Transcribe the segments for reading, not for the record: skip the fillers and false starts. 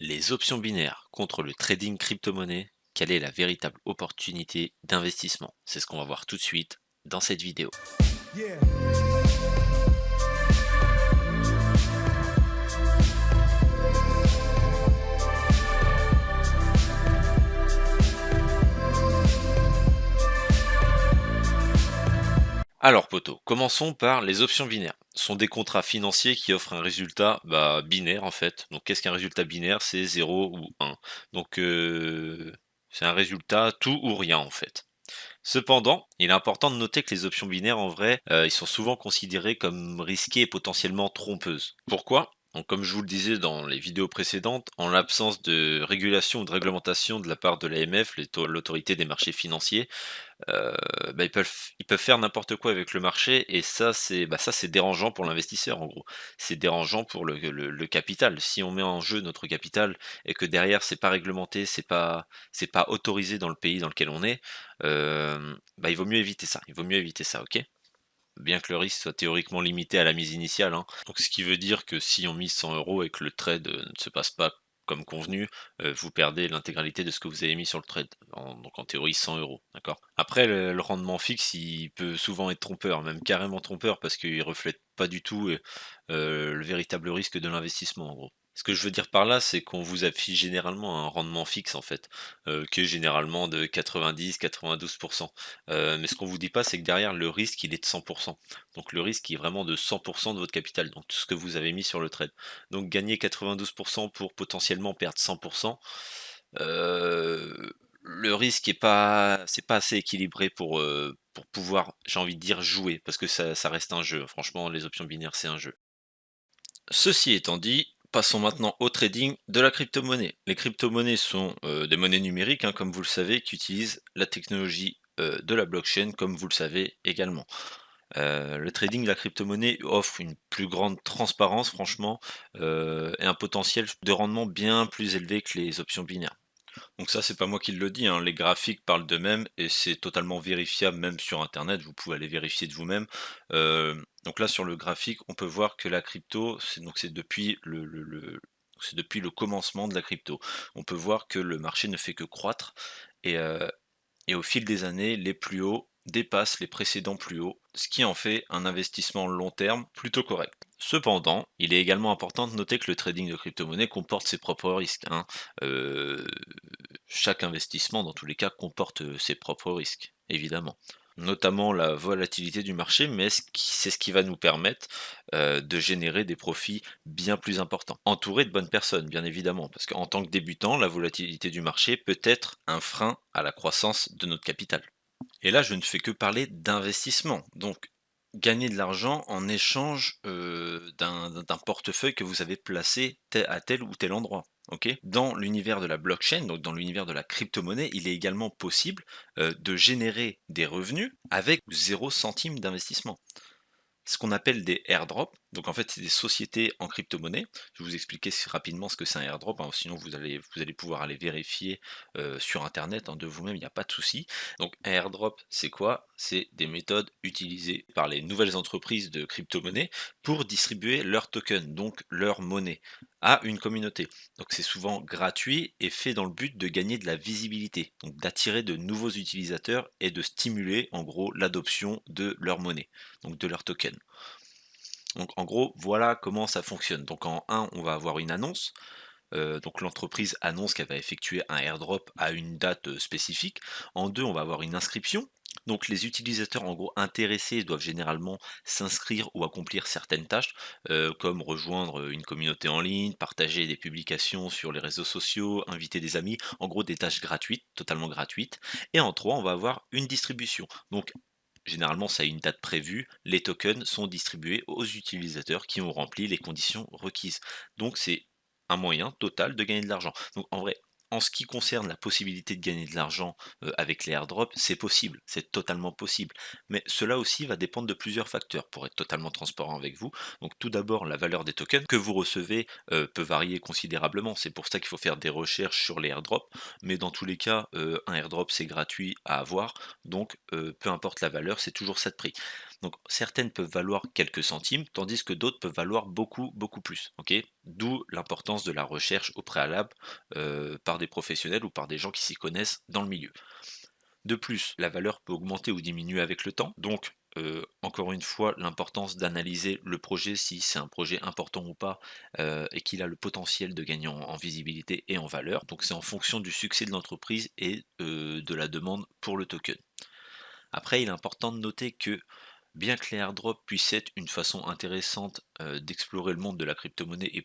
Les options binaires contre le trading crypto-monnaie, quelle est la véritable opportunité d'investissement? C'est ce qu'on va voir tout de suite dans cette vidéo. Yeah. Alors poto, commençons par les options binaires. Ce sont des contrats financiers qui offrent un résultat binaire en fait. Donc qu'est-ce qu'un résultat binaire? C'est 0 ou 1. Donc c'est un résultat tout ou rien en fait. Cependant, il est important de noter que les options binaires, en vrai, ils sont souvent considérés comme risquées et potentiellement trompeuses. Pourquoi? Donc, comme je vous le disais dans les vidéos précédentes, en l'absence de régulation ou de réglementation de la part de l'AMF, l'autorité des marchés financiers, ils peuvent faire n'importe quoi avec le marché et ça c'est dérangeant pour l'investisseur en gros. C'est dérangeant pour le capital. Si on met en jeu notre capital et que derrière c'est pas réglementé, c'est pas autorisé dans le pays dans lequel on est, il vaut mieux éviter ça. Il vaut mieux éviter ça, OK? Bien que le risque soit théoriquement limité à la mise initiale, hein. Donc ce qui veut dire que si on mise 100 € et que le trade, ne se passe pas comme convenu, vous perdez l'intégralité de ce que vous avez mis sur le trade. Donc en théorie 100 €, d'accord? Après le rendement fixe, il peut souvent être trompeur, même carrément trompeur parce qu'il reflète pas du tout, le véritable risque de l'investissement en gros. Ce que je veux dire par là, c'est qu'on vous affiche généralement un rendement fixe en fait, qui est généralement de 90-92. Mais ce qu'on vous dit pas, c'est que derrière le risque, il est de 100. Donc le risque il est vraiment de 100 de votre capital, donc tout ce que vous avez mis sur le trade. Donc gagner 92 pour potentiellement perdre 100, le risque est pas c'est pas assez équilibré pour pouvoir, j'ai envie de dire, jouer, parce que ça reste un jeu. Franchement, les options binaires, c'est un jeu. Ceci étant dit, passons maintenant au trading de la crypto-monnaie. Les crypto-monnaies sont des monnaies numériques, hein, comme vous le savez, qui utilisent la technologie de la blockchain, comme vous le savez également. Le trading de la crypto-monnaie offre une plus grande transparence, franchement, et un potentiel de rendement bien plus élevé que les options binaires. Donc ça, c'est pas moi qui le dis, hein, les graphiques parlent d'eux-mêmes et c'est totalement vérifiable même sur internet, vous pouvez aller vérifier de vous-même. Donc là sur le graphique, on peut voir que la crypto, c'est depuis c'est depuis le commencement de la crypto. On peut voir que le marché ne fait que croître et au fil des années, les plus hauts dépassent les précédents plus hauts, ce qui en fait un investissement long terme plutôt correct. Cependant, il est également important de noter que le trading de crypto-monnaie comporte ses propres risques, hein. Heu, Chaque investissement, dans tous les cas, comporte, ses propres risques, évidemment. Notamment la volatilité du marché, mais c'est ce qui va nous permettre, de générer des profits bien plus importants. Entouré de bonnes personnes, bien évidemment, parce qu'en tant que débutant, la volatilité du marché peut être un frein à la croissance de notre capital. Et là, je ne fais que parler d'investissement. Donc, gagner de l'argent en échange d'un portefeuille que vous avez placé à tel ou tel endroit. Ok. Dans l'univers de la blockchain, donc dans l'univers de la crypto-monnaie, il est également possible de générer des revenus avec 0 centime d'investissement, ce qu'on appelle des airdrops. Donc en fait, c'est des sociétés en crypto-monnaie. Je vais vous expliquer rapidement ce que c'est un airdrop, hein, sinon vous allez pouvoir aller vérifier sur internet, hein, de vous-même, il n'y a pas de souci. Donc un airdrop, c'est quoi? C'est des méthodes utilisées par les nouvelles entreprises de crypto-monnaie pour distribuer leurs tokens, donc leur monnaie, à une communauté. Donc c'est souvent gratuit et fait dans le but de gagner de la visibilité, donc d'attirer de nouveaux utilisateurs et de stimuler en gros l'adoption de leur monnaie, donc de leur token. Donc en gros, voilà comment ça fonctionne. Donc en un, on va avoir une annonce. Donc l'entreprise annonce qu'elle va effectuer un airdrop à une date spécifique. En 2, on va avoir une inscription. Donc les utilisateurs en gros intéressés doivent généralement s'inscrire ou accomplir certaines tâches, comme rejoindre une communauté en ligne, partager des publications sur les réseaux sociaux, inviter des amis, en gros des tâches gratuites, totalement gratuites. Et en 3, on va avoir une distribution. Donc généralement, ça a une date prévue, les tokens sont distribués aux utilisateurs qui ont rempli les conditions requises. Donc c'est un moyen total de gagner de l'argent. Donc en vrai, en ce qui concerne la possibilité de gagner de l'argent avec les airdrops, c'est possible, c'est totalement possible. Mais cela aussi va dépendre de plusieurs facteurs pour être totalement transparent avec vous. Donc tout d'abord, la valeur des tokens que vous recevez peut varier considérablement. C'est pour ça qu'il faut faire des recherches sur les airdrops. Mais dans tous les cas, un airdrop c'est gratuit à avoir. Donc peu importe la valeur, c'est toujours ça de prix. Donc certaines peuvent valoir quelques centimes, tandis que d'autres peuvent valoir beaucoup, beaucoup plus. Ok, d'où l'importance de la recherche au préalable par des professionnels ou par des gens qui s'y connaissent dans le milieu. De plus, la valeur peut augmenter ou diminuer avec le temps. Donc, encore une fois, l'importance d'analyser le projet, si c'est un projet important ou pas, et qu'il a le potentiel de gagner en visibilité et en valeur. Donc c'est en fonction du succès de l'entreprise et de la demande pour le token. Après, il est important de noter que bien que les airdrops puissent être une façon intéressante d'explorer le monde de la crypto-monnaie et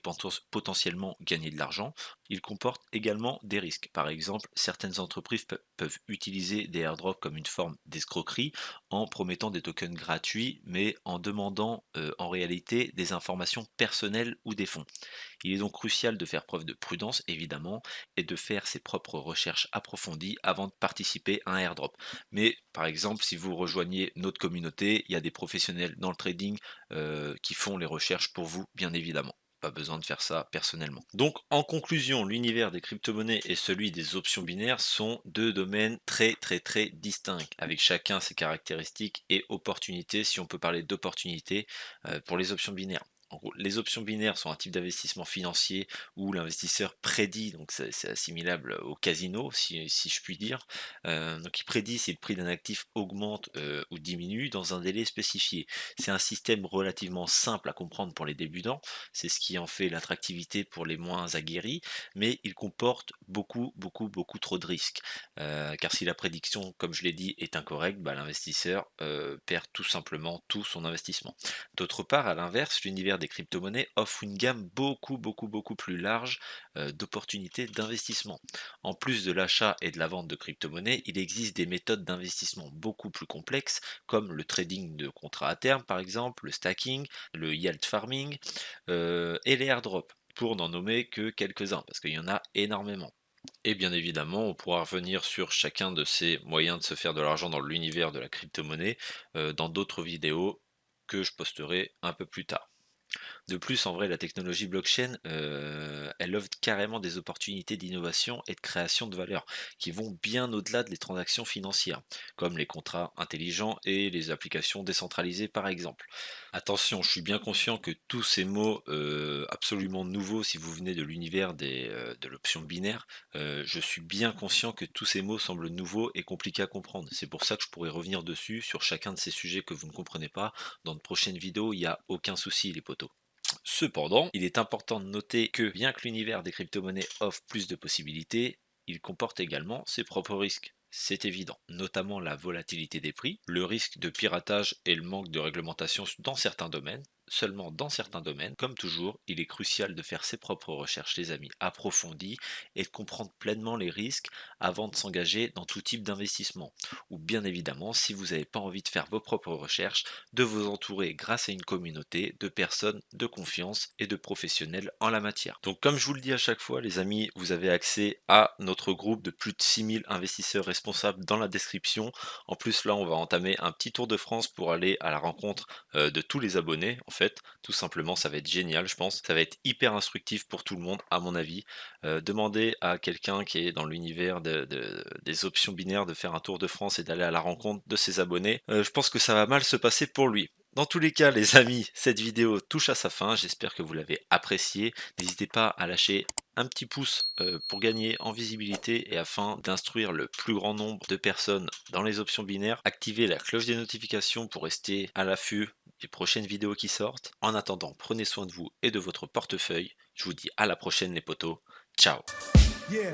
potentiellement gagner de l'argent, ils comportent également des risques. Par exemple, certaines entreprises peuvent utiliser des airdrops comme une forme d'escroquerie en promettant des tokens gratuits, mais en demandant en réalité des informations personnelles ou des fonds. Il est donc crucial de faire preuve de prudence, évidemment, et de faire ses propres recherches approfondies avant de participer à un airdrop. Mais par exemple, si vous rejoignez notre communauté, il y a des professionnels dans le trading qui font les recherches pour vous, bien évidemment. Pas besoin de faire ça personnellement. Donc en conclusion, l'univers des crypto-monnaies et celui des options binaires sont deux domaines très très très distincts, avec chacun ses caractéristiques et opportunités, si on peut parler d'opportunités pour les options binaires. En gros, les options binaires sont un type d'investissement financier où l'investisseur prédit, donc c'est assimilable au casino, si je puis dire. Donc il prédit si le prix d'un actif augmente ou diminue dans un délai spécifié. C'est un système relativement simple à comprendre pour les débutants, c'est ce qui en fait l'attractivité pour les moins aguerris, mais il comporte beaucoup, beaucoup, beaucoup trop de risques. Car si la prédiction, comme je l'ai dit, est incorrecte, bah, l'investisseur perd tout simplement tout son investissement. D'autre part, à l'inverse, l'univers des crypto-monnaies offre une gamme beaucoup, beaucoup, beaucoup plus large d'opportunités d'investissement. En plus de l'achat et de la vente de crypto-monnaies, il existe des méthodes d'investissement beaucoup plus complexes, comme le trading de contrats à terme par exemple, le stacking, le yield farming et les airdrops, pour n'en nommer que quelques-uns, parce qu'il y en a énormément. Et bien évidemment, on pourra revenir sur chacun de ces moyens de se faire de l'argent dans l'univers de la crypto-monnaie dans d'autres vidéos que je posterai un peu plus tard. De plus, en vrai, la technologie blockchain, elle offre carrément des opportunités d'innovation et de création de valeur qui vont bien au-delà des transactions financières, comme les contrats intelligents et les applications décentralisées par exemple. Attention, je suis bien conscient que tous ces mots absolument nouveaux, si vous venez de l'univers de l'option binaire, je suis bien conscient que tous ces mots semblent nouveaux et compliqués à comprendre. C'est pour ça que je pourrais revenir dessus sur chacun de ces sujets que vous ne comprenez pas dans de prochaines vidéos, il n'y a aucun souci les potos. Cependant, il est important de noter que bien que l'univers des crypto-monnaies offre plus de possibilités, il comporte également ses propres risques. C'est évident, notamment la volatilité des prix, le risque de piratage et le manque de réglementation dans certains domaines. Seulement dans certains domaines, comme toujours, il est crucial de faire ses propres recherches, les amis, approfondies et de comprendre pleinement les risques avant de s'engager dans tout type d'investissement. Ou bien évidemment, si vous n'avez pas envie de faire vos propres recherches, de vous entourer grâce à une communauté de personnes de confiance et de professionnels en la matière. Donc comme je vous le dis à chaque fois les amis, vous avez accès à notre groupe de plus de 6000 investisseurs responsables dans la description. En plus là on va entamer un petit tour de France pour aller à la rencontre de tous les abonnés en fait. Tout simplement ça va être génial je pense. Ça va être hyper instructif pour tout le monde à mon avis. Demandez à quelqu'un qui est dans l'univers des options binaires de faire un tour de France et d'aller à la rencontre de ses abonnés. Je pense que ça va mal se passer pour lui. Dans tous les cas, les amis, cette vidéo touche à sa fin. J'espère que vous l'avez appréciée. N'hésitez pas à lâcher un petit pouce pour gagner en visibilité et afin d'instruire le plus grand nombre de personnes dans les options binaires. Activez la cloche des notifications pour rester à l'affût des prochaines vidéos qui sortent. En attendant, prenez soin de vous et de votre portefeuille. Je vous dis à la prochaine les potos. Ciao. Yeah.